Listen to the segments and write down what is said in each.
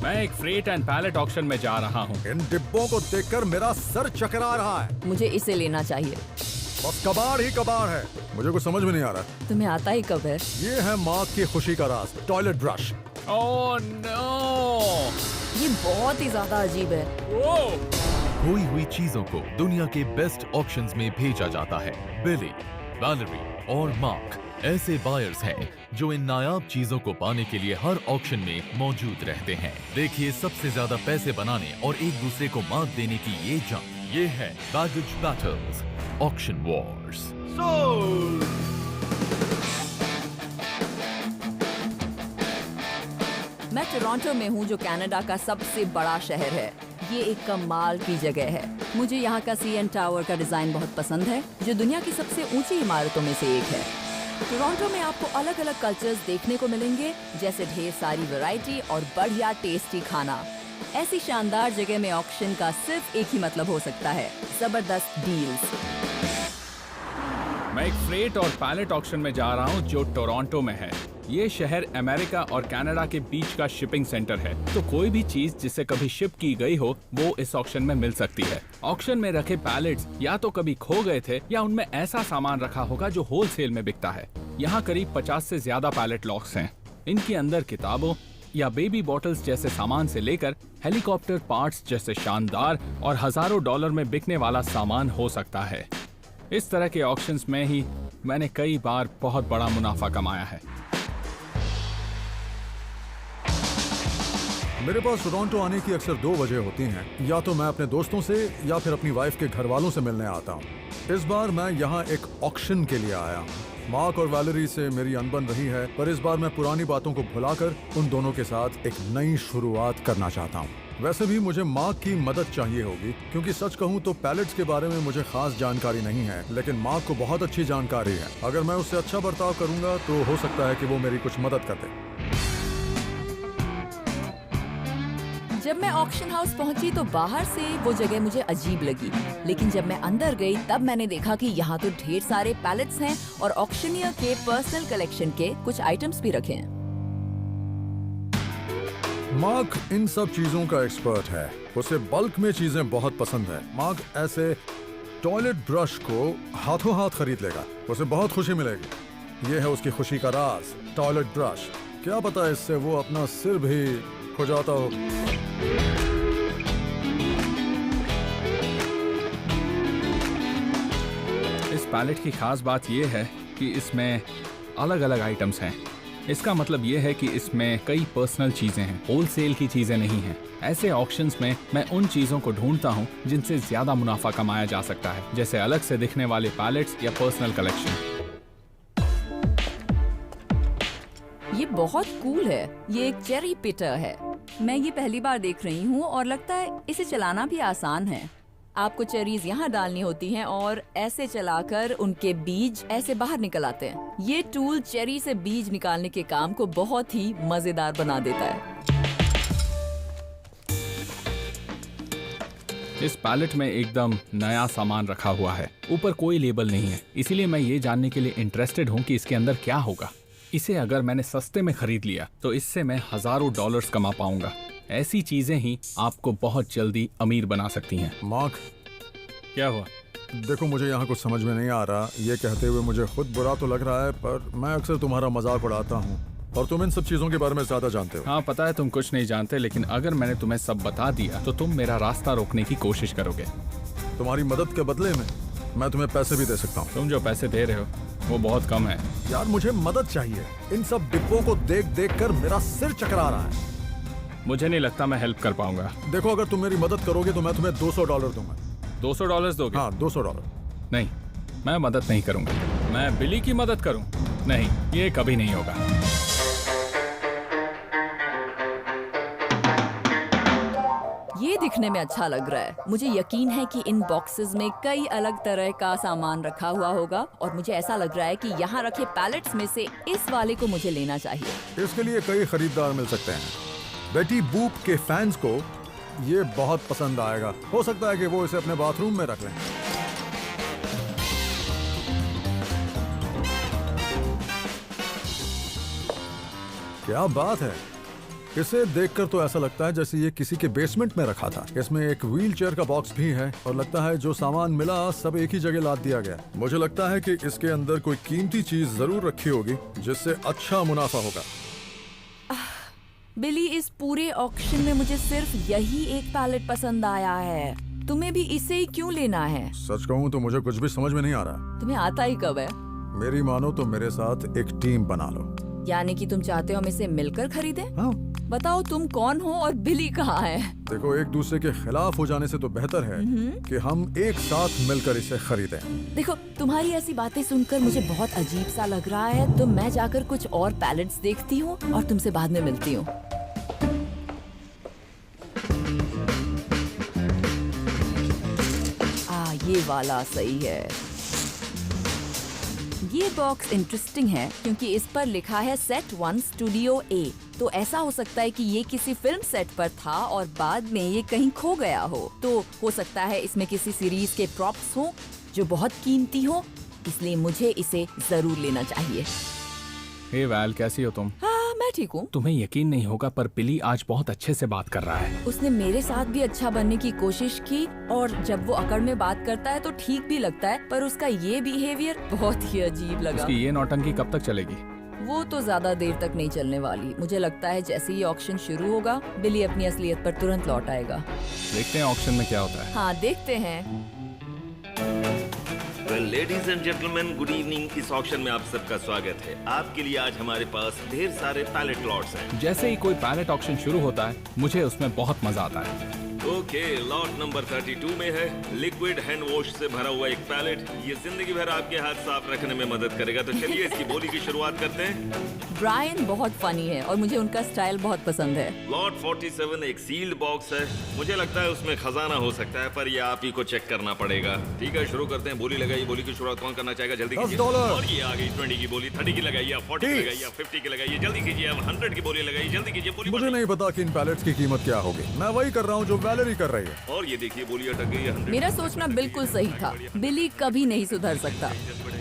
मैं एक freight and palette auction में जा रहा हूँ। इन डिब्बों को देखकर मेरा सर चकरा रहा है। मुझे इसे लेना चाहिए। बस कबाड़ ही कबाड़ है, मुझे कुछ समझ में नहीं आ रहा। तुम्हें आता ही कब है? ये है माँ की खुशी का राज, टॉयलेट ब्रश। Oh no! ये बहुत ही ज्यादा अजीब है। खोई हुई चीजों को दुनिया के बेस्ट ऑक्शंस में भेजा जाता है। बिली, वैलेरी और मार्क ऐसे बायर्स हैं जो इन नायाब चीजों को पाने के लिए हर ऑक्शन में मौजूद रहते हैं। देखिए सबसे ज्यादा पैसे बनाने और एक दूसरे को मात देने की ये जंग। ये है बैगेज बैटल्स, ऑक्शन वॉर्स। मैं टोरंटो में हूँ जो कनाडा का सबसे बड़ा शहर है। ये एक कमाल की जगह है। मुझे यहाँ का CN टावर का डिजाइन बहुत पसंद है, जो दुनिया की सबसे ऊंची इमारतों में से एक है। टोरंटो में आपको अलग अलग कल्चर्स देखने को मिलेंगे, जैसे ढेर सारी वैरायटी और बढ़िया टेस्टी खाना। ऐसी शानदार जगह में ऑक्शन का सिर्फ एक ही मतलब हो सकता है, जबरदस्त डील्स। मैं एक फ्रेट और पैलेट ऑक्शन में जा रहा हूँ जो टोरंटो में है। ये शहर अमेरिका और कनाडा के बीच का शिपिंग सेंटर है, तो कोई भी चीज जिसे कभी शिप की गई हो वो इस ऑक्शन में मिल सकती है। ऑक्शन में रखे पैलेट्स या तो कभी खो गए थे या उनमें ऐसा सामान रखा होगा जो होलसेल में बिकता है। यहाँ करीब 50 से ज्यादा पैलेट लॉक्स हैं। इनके अंदर किताबों या बेबी बॉटल्स जैसे सामान से लेकर हेलीकॉप्टर पार्ट्स जैसे शानदार और हजारों डॉलर में बिकने वाला सामान हो सकता है। इस तरह के ऑक्शंस में ही मैंने कई बार बहुत बड़ा मुनाफा कमाया है। मेरे पास टोरंटो आने की अक्सर दो वजह होती हैं। या तो मैं अपने दोस्तों से या फिर अपनी वाइफ के घर वालों से मिलने आता हूँ। इस बार मैं यहाँ एक ऑक्शन के लिए आया हूँ। मार्क और वैलेरी से मेरी अनबन रही है, पर इस बार मैं पुरानी बातों को भुलाकर उन दोनों के साथ एक नई शुरुआत करना चाहता हूँ। वैसे भी मुझे मार्क की मदद चाहिए होगी, क्योंकि सच कहूँ तो पैलेट्स के बारे में मुझे खास जानकारी नहीं है, लेकिन मार्क को बहुत अच्छी जानकारी है। अगर मैं उससे अच्छा बर्ताव करूंगा तो हो सकता है कि वो मेरी कुछ मदद कर दे। जब मैं ऑक्शन हाउस पहुंची तो बाहर से वो जगह मुझे अजीब लगी, लेकिन जब मैं अंदर गई तब मैंने देखा कि यहाँ तो ढेर सारे पैलेट्स हैं और ऑक्शनियर के पर्सनल कलेक्शन के कुछ आइटम्स भी रखे हैं। मार्क इन सब चीजों का एक्सपर्ट है, उसे बल्क में चीजें बहुत पसंद है। मार्क ऐसे टॉयलेट ब्रश को हाथों हाथ खरीद लेगा, उसे बहुत खुशी मिलेगी। ये है उसकी खुशी का राज, टॉयलेट ब्रश। क्या पता इससे वो अपना सिर भी खुजाता हो। इस पैलेट की खास बात यह है कि इसमें अलग अलग आइटम्स हैं। इसका मतलब यह है कि इसमें कई पर्सनल चीजें हैं, होलसेल की चीजें नहीं हैं। ऐसे ऑक्शंस में मैं उन चीजों को ढूंढता हूं जिनसे ज्यादा मुनाफा कमाया जा सकता है, जैसे अलग से दिखने वाले पैलेट्स या पर्सनल कलेक्शन। ये बहुत कूल है। ये एक चेरी पिटर है। मैं ये पहली बार देख रही हूँ और लगता है इसे चलाना भी आसान है। आपको चेरीज यहाँ डालनी होती हैं और ऐसे चलाकर उनके बीज ऐसे बाहर निकल आते हैं। ये टूल चेरी से बीज निकालने के काम को बहुत ही मजेदार बना देता है। इस पैलेट में एकदम नया सामान रखा हुआ है, ऊपर कोई लेबल नहीं है, इसीलिए मैं ये जानने के लिए इंटरेस्टेड हूँ कि इसके अंदर क्या होगा। इसे अगर मैंने सस्ते में खरीद लिया तो इससे मैं हजारों डॉलर्स कमा पाऊंगा। ऐसी चीजें ही आपको बहुत जल्दी अमीर बना सकती हैं। मार्क, क्या हुआ? देखो मुझे यहाँ कुछ समझ में नहीं आ रहा। ये कहते हुए मुझे खुद बुरा तो लग रहा है, पर मैं अक्सर तुम्हारा मजाक उड़ाता हूँ और तुम इन सब चीजों के बारे में ज्यादा जानते हो। हाँ पता है तुम कुछ नहीं जानते, लेकिन अगर मैंने तुम्हें सब बता दिया तो तुम मेरा रास्ता रोकने की कोशिश करोगे। तुम्हारी मदद के बदले में मैं तुम्हें पैसे भी दे सकता हूँ। तुम जो पैसे दे रहे हो वो बहुत कम है। यार मुझे मदद चाहिए। इन सब डिब्बों को देख देख कर मेरा सिर चकरा रहा है। मुझे नहीं लगता मैं हेल्प कर पाऊंगा। देखो अगर तुम मेरी मदद करोगे तो मैं तुम्हें $200 दूंगा। $200 दोगे? हाँ $200। नहीं, मैं मदद नहीं करूंगा। मैं बिली की मदद करूं? नहीं, ये कभी नहीं होगा। ये दिखने में अच्छा लग रहा है। मुझे यकीन है कि इन बॉक्सेस में कई अलग तरह का सामान रखा हुआ होगा और मुझे ऐसा लग रहा है कि यहाँ रखे पैलेट्स में से इस वाले को मुझे लेना चाहिए। इसके लिए कई खरीदार मिल सकते हैं। बेटी बूप के फैंस को ये बहुत पसंद आएगा। हो सकता है कि वो इसे अपने बाथरूम में रख लें। क्या बात है, इसे देखकर तो ऐसा लगता है जैसे ये किसी के बेसमेंट में रखा था। इसमें एक व्हील चेयर का बॉक्स भी है और लगता है जो सामान मिला सब एक ही जगह लाद दिया गया। मुझे लगता है कि इसके अंदर कोई कीमती चीज जरूर रखी होगी जिससे अच्छा मुनाफा होगा। बिली, इस पूरे ऑक्शन में मुझे सिर्फ यही एक पैलेट पसंद आया है। तुम्हें भी इसे ही क्यों लेना है? सच कहूँ तो मुझे कुछ भी समझ में नहीं आ रहा। तुम्हें आता ही कब है? मेरी मानो तो मेरे साथ एक टीम बना लो। यानी कि तुम चाहते हो हम इसे मिलकर खरीदें? हाँ। बताओ तुम कौन हो और बिली कहाँ है? देखो, एक दूसरे के खिलाफ हो जाने से तो बेहतर है कि हम एक साथ मिलकर इसे खरीदें। देखो, तुम्हारी ऐसी बातें सुनकर मुझे बहुत अजीब सा लग रहा है, तो मैं जाकर कुछ और पैलेट्स देखती हूँ और तुमसे बाद में मिलती हूँ। ये वाला सही है। ये बॉक्स इंटरेस्टिंग है क्योंकि इस पर लिखा है सेट 1 स्टूडियो ए। तो ऐसा हो सकता है कि ये किसी फिल्म सेट पर था और बाद में ये कहीं खो गया हो। तो हो सकता है इसमें किसी सीरीज के प्रॉप्स हो जो बहुत कीमती हो, इसलिए मुझे इसे जरूर लेना चाहिए। हे वैल, कैसी हो तुम? हाँ, मैं ठीक हूँ। तुम्हें यकीन नहीं होगा पर बिली आज बहुत अच्छे से बात कर रहा है। उसने मेरे साथ भी अच्छा बनने की कोशिश की और जब वो अकड़ में बात करता है तो ठीक भी लगता है, पर उसका ये बिहेवियर बहुत ही अजीब लगा। उसकी ये नौटंकी कब तक चलेगी? वो तो ज्यादा देर तक नहीं चलने वाली। मुझे लगता है जैसे ही ऑक्शन शुरू होगा बिली अपनी असलियत पर तुरंत लौट आएगा। देखते हैं ऑक्शन में क्या होता है। हाँ, देखते हैं। Ladies and gentleman, good evening. इस ऑक्शन में आप सबका स्वागत है। आपके लिए आज हमारे पास ढेर सारे पैलेट लॉट्स हैं। जैसे ही कोई पैलेट ऑक्शन शुरू होता है मुझे उसमें बहुत मजा आता है। ओके, लॉट नंबर 32 में है लिक्विड हैंड वॉश से भरा हुआ एक पैलेट। ये जिंदगी भर आपके हाथ साफ रखने में मदद करेगा। तो चलिए इसकी बोली की शुरुआत करते हैं। ब्रायन बहुत फनी है और मुझे उनका स्टाइल बहुत पसंद है। लॉट 47 एक सील्ड बॉक्स है। मुझे लगता है उसमें खजाना हो सकता है, पर ये आप ही को चेक करना पड़ेगा। ठीक है, शुरू करते हैं। बोली लगाइए। बोली की शुरुआत कौन करना चाहेगा? जल्दी कीजिए। $10 और ये आ गई 20 की बोली। 30 की लगाइए, 40 की लगाइए, 50 की लगाइए। जल्दी कीजिए। अब 100 की बोली लगाइए। जल्दी कीजिए। बोली मुझे नहीं पता कि इन पैलेट्स की कीमत क्या होगी। मैं वही कर रहा हूँ जो वैलेरी कर रही है। और ये देखिए, बोली अटक गई है 100। मेरा सोचना बिल्कुल सही था। बिली कभी नहीं सुधर सकता।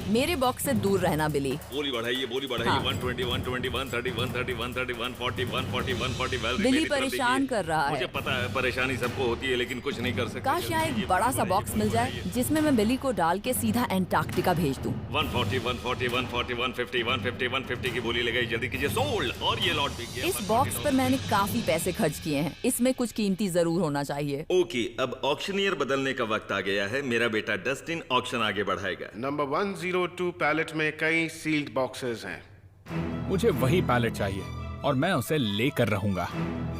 मेरे बॉक्स से दूर रहना बिली। बोली बढ़ाइए। बोली बढ़ाइए। हाँ। 120, 120, 130, 130, 130, 140, 140, 140। वेल, बिली मेरी तरफ परेशान देखिए। कर रहा है। मुझे पता है परेशानी सबको होती है, लेकिन कुछ नहीं कर सकते। काश यहाँ एक बड़ा सा बॉक्स मिल जाए जिसमें मैं बिली को डाल के सीधा एंटार्क्टिका भेज दूं। 140, 140, 140, 150, 150, 150 की बोली लगाई। जल्दी कीजिए। सोल्ड। और ये लॉट बिक गया। इस बॉक्स पर मैंने काफी पैसे खर्च किए हैं। इसमें कुछ कीमती जरूर होना चाहिए। ओके, अब ऑक्शनियर बदलने का वक्त आ गया है। मेरा बेटा डस्टिन ऑक्शन आगे बढ़ाएगा। नंबर 102 पैलेट में कई सील्ड बॉक्सेस हैं। मुझे वही पैलेट चाहिए और मैं उसे लेकर रहूंगा।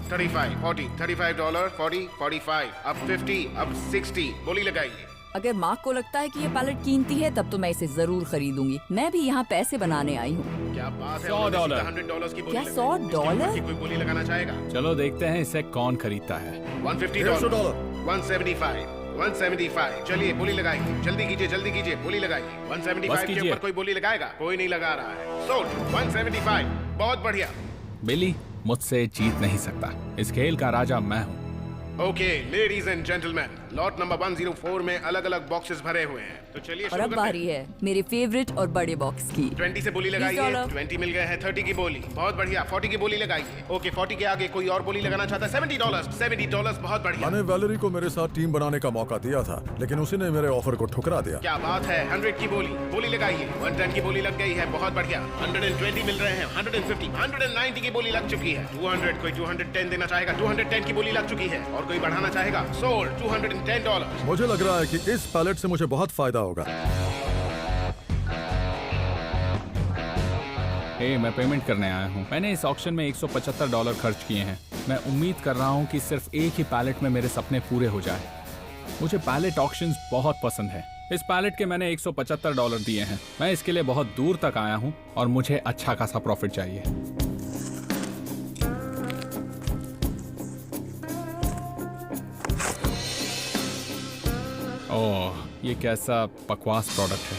35, 40, $35, 40, 45, अब 50, अब 60। बोली लगाइए। अगर मार्क को लगता है कि ये पैलेट कीमती है तब तो मैं इसे जरूर खरीदूंगी। मैं भी यहाँ पैसे बनाने आई हूँ। क्या बात है? $100 $100 की बोली क्या लगाइए। $100? इसकी कोई बोली लगाना चाहेगा? चलो देखते हैं इसे कौन खरीदता है। $150, $150, 175, 175। चलिए बोली लगाइए। जल्दी कीजिए। जल्दी कीजिए। बोली लगाइए। बस 175 के कीजिए। ऊपर कोई बोली लगाएगा? कोई नहीं लगा रहा है। सोल्ड। 175। बहुत बढ़िया। बिली मुझसे जीत नहीं सकता। इस खेल का राजा मैं हूँ। Okay, ladies and gentleman, lot number 104 में अलग अलग बॉक्सेस भरे हुए हैं। तो चलिए और शुरू अब करते हैं। बारी है मेरे फेवरेट और बड़े बॉक्स की। 20 से बोली लगाइए। $20 20 मिल गए हैं। 30 की बोली। बहुत बढ़िया। 40 की बोली लगाइए। ओके, 40 के आगे कोई और बोली लगाना चाहता है? $70, $70। बहुत बढ़िया। मैंने वैलेरी को मेरे साथ टीम बनाने का मौका दिया था, लेकिन उसी ने मेरे ऑफर को ठुकरा दिया। क्या बात है? 100 की बोली। बोली लगाइए। 110 की बोली लग गई है। बहुत बढ़िया। 120 मिल रहे हैं। 150, 190 की बोली लग चुकी है। 200, कोई 210 देना चाहेगा? 210 की बोली लग चुकी है। और कोई बढ़ाना चाहेगा? सोल्ड। $210। मुझे लग रहा है कि इस पैलेट से मुझे बहुत फायदा होगा। मैं पेमेंट करने आया हूँ। मैंने इस ऑक्शन में $175 खर्च किए हैं। मैं उम्मीद कर रहा हूँ कि सिर्फ एक ही पैलेट में मेरे सपने पूरे हो जाए। मुझे पैलेट ऑक्शंस बहुत पसंद है। इस पैलेट के मैंने $175 दिए हैं। मैं इसके लिए बहुत दूर तक आया हूँ और मुझे अच्छा खासा प्रॉफिट चाहिए। ओह, ये कैसा बकवास प्रोडक्ट है।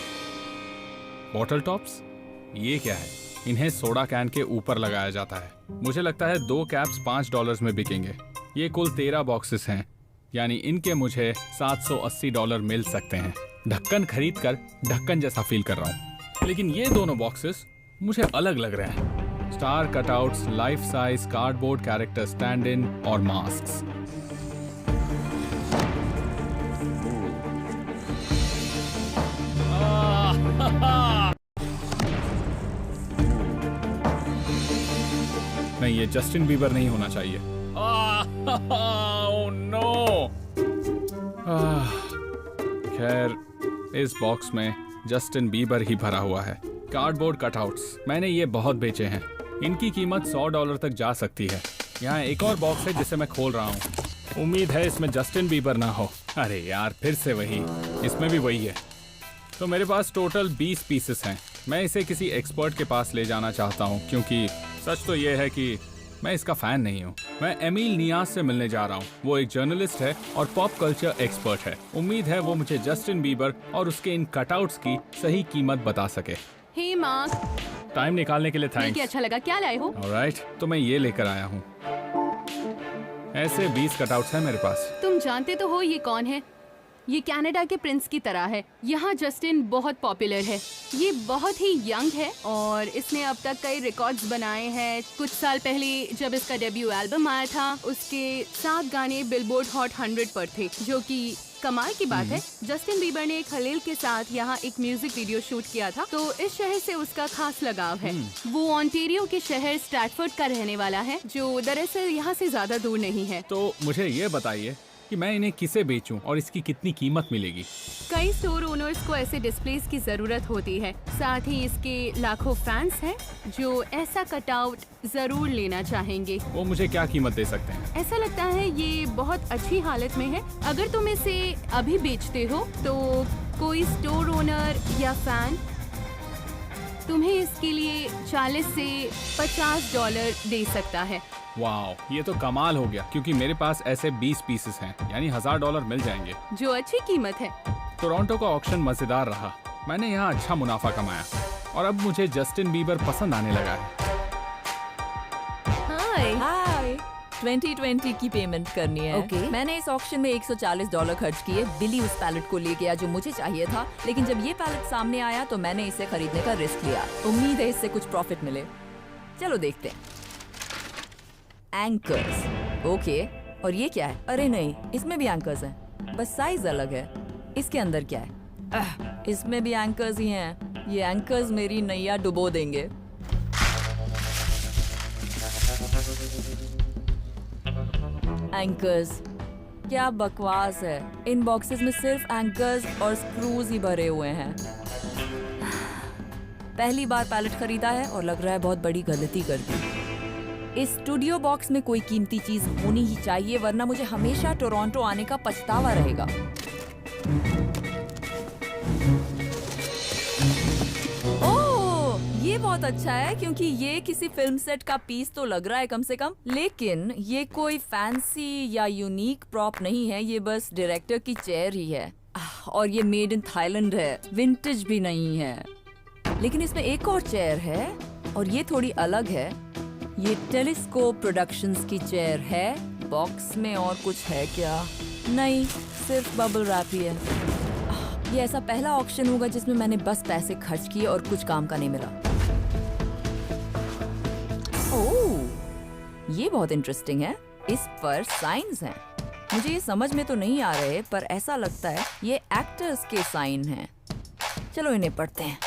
बॉटल टॉप्स, ये क्या है? इन्हें सोडा कैन के ऊपर लगाया जाता है। मुझे लगता है 2 कैप्स $5 में बिकेंगे। ये कुल 13 बॉक्सेस हैं, यानी इनके मुझे $780 मिल सकते हैं। ढक्कन खरीद कर ढक्कन जैसा फील कर रहा हूँ, लेकिन ये दोनों बॉक्सेस मुझे अलग लग रहे हैं। Star cutouts, life size cardboard character stand in और मास्क्स। नहीं, ये जस्टिन बीबर नहीं होना चाहिए। Oh no. खैर, इस बॉक्स में जस्टिन बीबर ही भरा हुआ है। कार्डबोर्ड कटआउट्स मैंने ये बहुत बेचे हैं। इनकी कीमत $100 तक जा सकती है। यहाँ एक और बॉक्स है जिसे मैं खोल रहा हूँ। उम्मीद है इसमें जस्टिन बीबर ना हो। अरे यार, फिर से वही। इसमें भी वही है। तो मेरे पास टोटल 20 पीसेस हैं। मैं इसे किसी एक्सपर्ट के पास ले जाना चाहता हूँ, क्योंकि सच तो ये है कि मैं इसका फैन नहीं हूँ। मैं एमील नियाज से मिलने जा रहा हूँ। वो एक जर्नलिस्ट है और पॉप कल्चर एक्सपर्ट है। उम्मीद है वो मुझे जस्टिन बीबर और उसके इन कटआउट्स की सही कीमत बता सके। हे मार्क, टाइम निकालने के लिए मिलके थैंक्स। अच्छा लगा। क्या लाए हो? ऑलराइट, तो मैं ये लेकर आया हूँ। ऐसे 20 कटआउट्स हैं मेरे पास। तुम जानते तो हो ये कौन है? ये कनाडा के प्रिंस की तरह है। यहाँ जस्टिन बहुत पॉपुलर है। ये बहुत ही यंग है और इसने अब तक कई रिकॉर्ड्स बनाए हैं। कुछ साल पहले जब इसका डेब्यू एल्बम आया था, उसके 7 गाने बिलबोर्ड हॉट 100 पर थे, जो कि कमाल की बात है। जस्टिन बीबर ने खलील के साथ यहाँ एक म्यूजिक वीडियो शूट किया था, तो इस शहर से उसका खास लगाव है। वो ऑन्टेरियो के शहर स्ट्रैटफोर्ड का रहने वाला है, जो दरअसल यहाँ से ज्यादा दूर नहीं है। तो मुझे ये बताइए कि मैं इन्हें किसे बेचूं और इसकी कितनी कीमत मिलेगी? कई स्टोर ओनर्स को ऐसे डिस्प्लेस की जरूरत होती है। साथ ही इसके लाखों फैंस हैं जो ऐसा कटआउट जरूर लेना चाहेंगे। वो मुझे क्या कीमत दे सकते हैं? ऐसा लगता है ये बहुत अच्छी हालत में है। अगर तुम इसे अभी बेचते हो तो कोई स्टोर ओनर या फैन तुम्हें इसके लिए $40 से $50 दे सकता है। वाह, ये तो कमाल हो गया, क्योंकि मेरे पास ऐसे 20 पीसेस हैं, यानी $1000 मिल जाएंगे। जो अच्छी कीमत है। टोरंटो का ऑक्शन मजेदार रहा। मैंने यहाँ अच्छा मुनाफा कमाया और अब मुझे जस्टिन बीबर पसंद आने लगा है। हाय, 2020 की पेमेंट करनी है। Okay. मैंने इस ऑक्शन में $140 खर्च किए। बिली उस पैलेट को ले गया जो मुझे चाहिए था, लेकिन जब ये पैलेट सामने आया तो मैंने इसे खरीदने का रिस्क लिया। उम्मीद है इससे कुछ प्रॉफिट मिले। चलो देखते हैं। Anchors, okay. और ये क्या है? अरे नहीं, इसमें भी एंकर्स हैं, बस साइज अलग है। इसके अंदर क्या है? इसमें भी एंकर्स ही हैं। ये एंकर्स मेरी नैया डुबो देंगे। एंकर्स, क्या बकवास है। इन बॉक्सेस में सिर्फ एंकर्स और स्क्रूज ही भरे हुए हैं। पहली बार पैलेट खरीदा है और लग रहा है बहुत बड़ी गलती कर दी। इस स्टूडियो बॉक्स में कोई कीमती चीज होनी ही चाहिए, वरना मुझे हमेशा टोरंटो आने का पछतावा रहेगा। ओह, ये बहुत अच्छा है, क्योंकि ये किसी फिल्म सेट का पीस तो लग रहा है कम से कम। लेकिन ये कोई फैंसी या यूनिक प्रॉप नहीं है, ये बस डायरेक्टर की चेयर ही है। और ये मेड इन थाईलैंड है, विंटेज भी नहीं है। लेकिन इसमें एक और चेयर है और ये थोड़ी अलग है। ये टेलीस्कोप प्रोडक्शंस की चेयर है। बॉक्स में और कुछ है क्या? नहीं, सिर्फ बबल रैप ही है। ये ऐसा पहला ऑक्शन होगा जिसमें मैंने बस पैसे खर्च किए और कुछ काम का नहीं मिला। ओह, ये बहुत इंटरेस्टिंग है। इस पर साइंस हैं। मुझे ये समझ में तो नहीं आ रहे, पर ऐसा लगता है ये एक्टर्स के साइन हैं। चलो इन्हें पढ़ते हैं।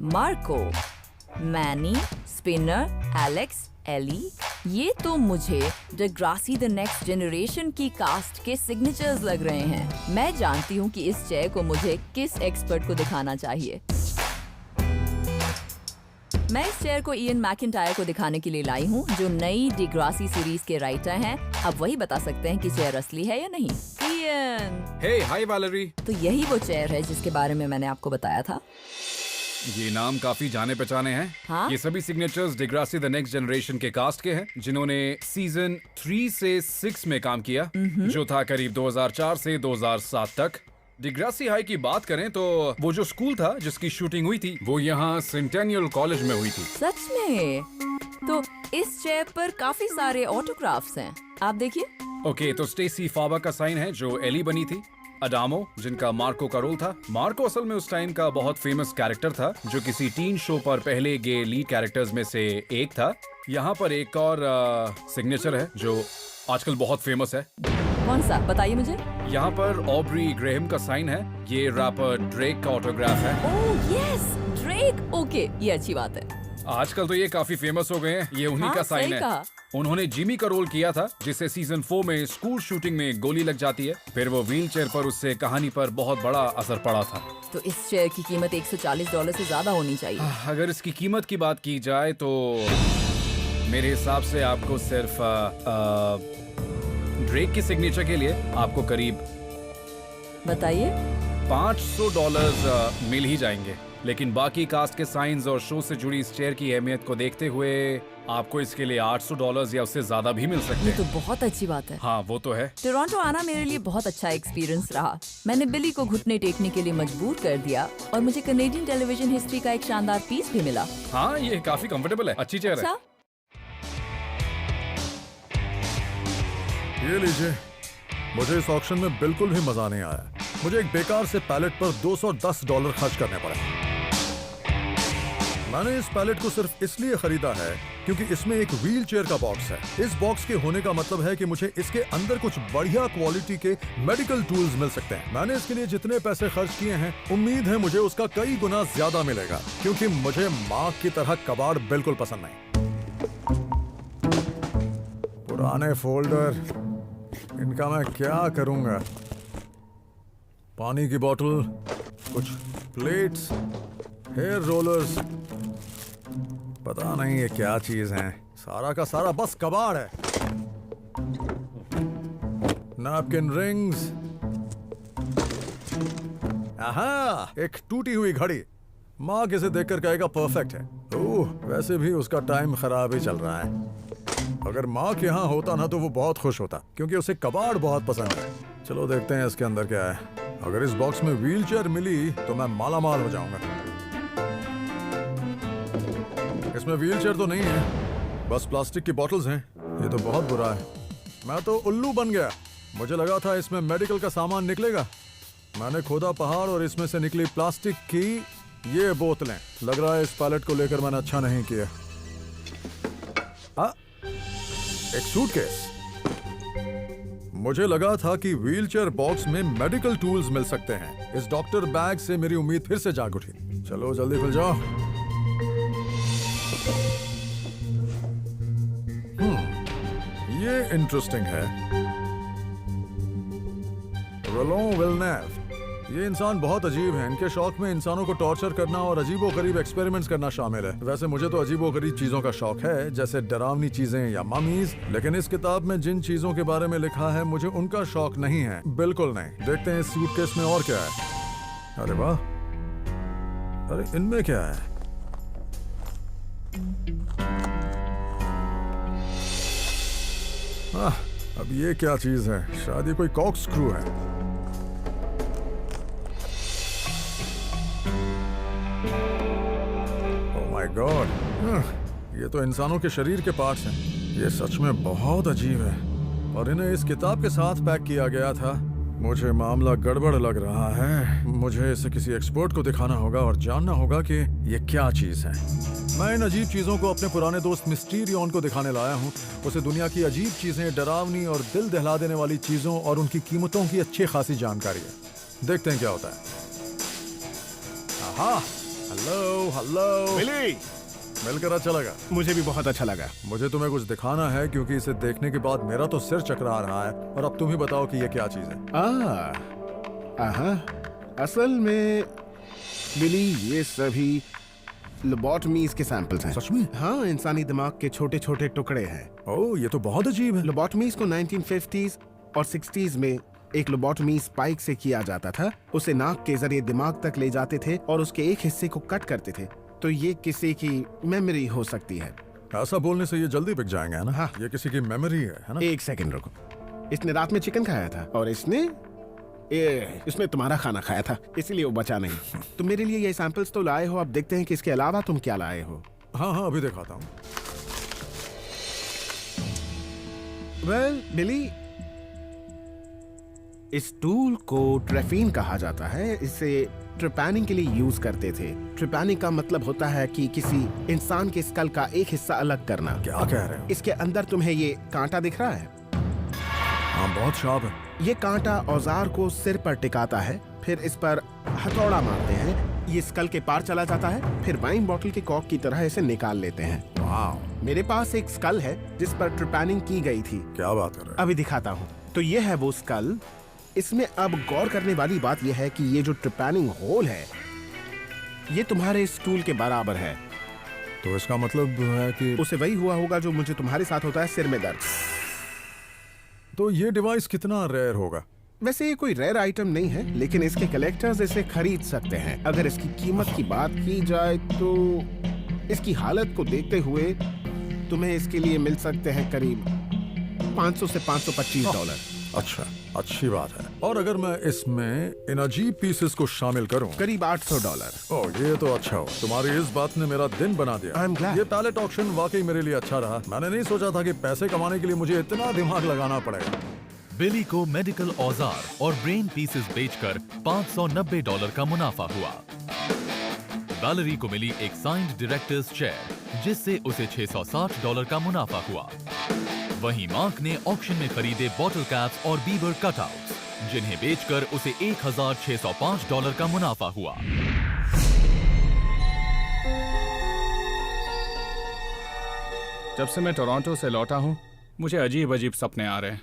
Marco, Manny, Spinner, Alex, Ellie. ये तो मुझे डिग्रासी द नेक्स्ट जनरेशन की कास्ट के सिग्नेचर्स लग रहे हैं। मैं जानती हूँ कि इस चेयर को मुझे किस एक्सपर्ट को दिखाना चाहिए। मैं इस चेयर को इयन मैकिंटायर को दिखाने के लिए लाई हूँ, जो नई डिग्रासी सीरीज के राइटर हैं। अब वही बता सकते हैं कि चेयर असली है या नहीं। इयन, हे, हाय वैलेरी। तो यही वो चेयर है जिसके बारे में मैंने आपको बताया था। ये नाम काफी जाने पहचाने हैं। हाँ? ये सभी सिग्नेचर्स डिग्रासी द नेक्स्ट जनरेशन के कास्ट के हैं, जिन्होंने सीजन 3 से 6 में काम किया, जो था करीब 2004 से 2007 तक। डिग्रासी हाई की बात करें तो वो जो स्कूल था जिसकी शूटिंग हुई थी, वो यहाँ सेंटेनियल कॉलेज में हुई थी। सच में? तो इस चेयर पर काफी सारे ऑटोग्राफ्स हैं, आप देखिए। ओके, तो स्टेसी फाबा का साइन है जो एली बनी थी। अडामो, जिनका मार्को का रोल था। मार्को असल में उस टाइम का बहुत फेमस कैरेक्टर था, जो किसी टीन शो पर पहले गे लीड कैरेक्टर्स में से एक था। यहाँ पर एक और सिग्नेचर है जो आजकल बहुत फेमस है। कौन सा, बताइए मुझे। यहाँ पर ऑब्री ग्रेहम का साइन है। ये रैपर ड्रेक का ऑटोग्राफ है। Oh yes, Drake. ओके, ये अच्छी बात है। आजकल तो ये काफी फेमस हो गए हैं। ये उन्हीं हाँ, का साइन सही है। कहा। उन्होंने जिमी का रोल किया था, जिसे सीजन 4 में स्कूल शूटिंग में गोली लग जाती है। फिर वो व्हीलचेयर पर, उससे कहानी पर बहुत बड़ा असर पड़ा था। तो इस चेयर की कीमत $140 से ज्यादा होनी चाहिए। अगर इसकी कीमत की बात की जाए तो मेरे हिसाब से आपको सिर्फ ड्रेक की सिग्नेचर के लिए आपको करीब बताइए। $500 मिल ही जाएंगे। लेकिन बाकी कास्ट के साइंस और शो से जुड़ी इस चेयर की अहमियत को देखते हुए आपको इसके लिए $800 या उससे ज्यादा भी मिल सकते ये तो हैं। बहुत अच्छी बात है। हाँ, वो तो है। टोरंटो आना मेरे लिए बहुत अच्छा एक्सपीरियंस रहा। मैंने बिली को घुटने टेकने के लिए मजबूर कर दिया और मुझे कनेडियन टेलीविजन हिस्ट्री का एक शानदार पीस भी मिला। हाँ, ये काफी कंफर्टेबल है, अच्छी चेयर है। अच्छा, ये लीजिए। मुझे इस ऑक्शन में बिल्कुल भी मजा नहीं आया। मुझे एक बेकार से पैलेट पर $210 खर्च करने पड़े। मैंने इस पैलेट को सिर्फ इसलिए खरीदा है क्योंकि इसमें एक व्हील चेयर का बॉक्स है। इस बॉक्स के होने का मतलब है कि मुझे इसके अंदर कुछ बढ़िया क्वालिटी के मेडिकल टूल्स मिल सकते हैं। मैंने इसके लिए जितने पैसे खर्च किए हैं, उम्मीद है मुझे उसका कई गुना ज्यादा मिलेगा, क्योंकि मुझे माँ की तरह कबाड़ बिल्कुल पसंद नहीं। पुराने फोल्डर, इनका मैं क्या करूंगा। पानी की बोतल, कुछ प्लेट्स, हेयर रोलर्स, पता नहीं ये क्या चीज है। सारा का सारा बस कबाड़ है। नैपकिन रिंग्स, आहा, एक टूटी हुई घड़ी। माँ किसे देखकर कहेगा परफेक्ट है। ओह, वैसे भी उसका टाइम खराब ही चल रहा है। अगर मार्क यहाँ होता ना तो वो बहुत खुश होता, क्योंकि उसे कबाड़ बहुत पसंद है। चलो देखते हैं इसके अंदर क्या है। अगर इस बॉक्स में व्हीलचेयर मिली तो मैं माला माल हो जाऊंगा। इसमें व्हीलचेयर तो नहीं है, बस प्लास्टिक की बॉटल्स हैं। ये तो बहुत बुरा है। मैं तो उल्लू बन गया। मुझे लगा था इसमें मेडिकल का सामान निकलेगा। मैंने खोदा पहाड़ और इसमें से निकली प्लास्टिक की ये बोतलें। लग रहा है इस पैलेट को लेकर मैंने अच्छा नहीं किया। एक सूटकेस। मुझे लगा था कि व्हीलचेयर बॉक्स में मेडिकल टूल्स मिल सकते हैं। इस डॉक्टर बैग से मेरी उम्मीद फिर से जाग उठी। चलो जल्दी खुल जाओ। ये इंटरेस्टिंग है। रोलों विलनेव। ये इंसान बहुत अजीब हैं। इनके शौक में इंसानों को टॉर्चर करना और अजीबोगरीब एक्सपेरिमेंट्स करना शामिल है। वैसे मुझे तो अजीबोगरीब चीजों का शौक है, जैसे डरावनी चीजें या ममीज, लेकिन इस किताब में जिन चीजों के बारे में लिखा है मुझे उनका शौक नहीं है, बिल्कुल नहीं। देखते हैं इस सूटकेस में और क्या है। अरे वाह, अरे इनमें क्या है? अब ये क्या चीज है? शायद ये कोई कॉक स्क्रू है। गॉड, ये तो इंसानों के शरीर के पार्ट्स हैं। ये सच में बहुत अजीब है और इन्हें इस किताब के साथ पैक किया गया था। मुझे मामला गड़बड़ लग रहा है। मुझे इसे किसी एक्सपर्ट को दिखाना होगा और जानना होगा कि ये क्या चीज है। मैं इन अजीब चीजों को अपने पुराने दोस्त मिस्टीरियन को दिखाने लाया हूँ। उसे दुनिया की अजीब चीजें, डरावनी और दिल दहला देने वाली चीजों और उनकी कीमतों की अच्छी खासी जानकारी है। देखते हैं क्या होता है। आहा, हेलो हेलो बिली, मिलकर अच्छा लगा। मुझे भी बहुत अच्छा लगा। मुझे तुम्हें कुछ दिखाना है, क्योंकि इसे देखने के बाद मेरा तो सिर चकरा रहा है। और अब तुम ही बताओ कि ये क्या चीज है। असल में बिली, ये सभी लोबोटमीज के सैंपल्स हैं। सच में? हाँ, इंसानी दिमाग के छोटे छोटे टुकड़े हैं। ओह, ये तो बहुत अजीब है। लोबोटमीज को 1950s और 60s में एक लोबोटमी स्पाइक से किया जाता था। उसे नाक के जरिए दिमाग तक ले जाते थे और उसके एक हिस्से को कट करते थे। तो ये किसी की मेमोरी हो सकती है। ऐसा बोलने से ये जल्दी बिक जाएंगे, है ना? हाँ। ये किसी की मेमोरी है ना? एक सेकंड रुको। इसने रात में चिकन खाया था और इसमें तुम्हारा खाना खाया था, इसीलिए वो बचा नहीं। तुम मेरे लिए ये सैंपल्स तो लाए हो। अब देखते हैं कि इसके अलावा तुम क्या लाए हो। हाँ हाँ, अभी दिखाता हूँ। वेल बिली, इस टूल को ट्रेफिन कहा जाता है। इसे ट्रिपैनिंग के लिए यूज करते थे। ट्रिपैनिंग का मतलब होता है कि किसी इंसान के स्कल का एक हिस्सा अलग करना। क्या कह रहे हो? इसके अंदर तुम्हें ये कांटा दिख रहा है? हाँ, बहुत शार्प है। ये कांटा औजार को सिर पर टिकाता है, फिर इस पर हथौड़ा मारते हैं, ये स्कल के पार चला जाता है, फिर वाइन बॉटल के कॉर्क की तरह इसे निकाल लेते हैं। वाह, मेरे पास एक स्कल है जिस पर ट्रिपैनिंग की गई थी। क्या बात कर रहे हो? अभी दिखाता हूँ। तो ये है वो स्कल। इसमें अब गौर करने वाली बात यह है कि ये जो ट्रिपैनिंग होल है ये तुम्हारे स्टूल के बराबर है। तो इसका मतलब है कि उसे वही हुआ होगा जो मुझे तुम्हारे साथ होता है, सिर में दर्द। तो ये डिवाइस कितना रेयर होगा? वैसे ये कोई रेयर आइटम नहीं है, लेकिन इसके कलेक्टर्स इसे खरीद सकते हैं। अगर इसकी कीमत की बात की जाए तो इसकी हालत को देखते हुए तुम्हें इसके लिए मिल सकते हैं करीब 500 से $525। अच्छा, अच्छी बात है। और अगर मैं इसमें इन अजीब पीसेस को शामिल करूं, करीब $800। ओह, ये तो अच्छा हो। तुम्हारी इस बात ने मेरा दिन बना दिया। I'm glad. ये पैलेट ऑक्शन वाकई मेरे लिए अच्छा रहा। मैंने नहीं सोचा था कि पैसे कमाने के लिए मुझे इतना दिमाग लगाना पड़ेगा। बिली को मेडिकल औजार और ब्रेन पीसेस बेचकर $590 का मुनाफा हुआ। वैलेरी को मिली एक साइंड डायरेक्टर्स चेयर जिससे उसे $660 का मुनाफा हुआ। वहीं मार्क ने ऑक्शन में खरीदे बॉटल कैप्स और बीबर कटआउट्स जिन्हें बेचकर उसे $1605 का मुनाफा हुआ। जब से मैं टोरंटो से लौटा हूँ मुझे अजीब अजीब सपने आ रहे हैं।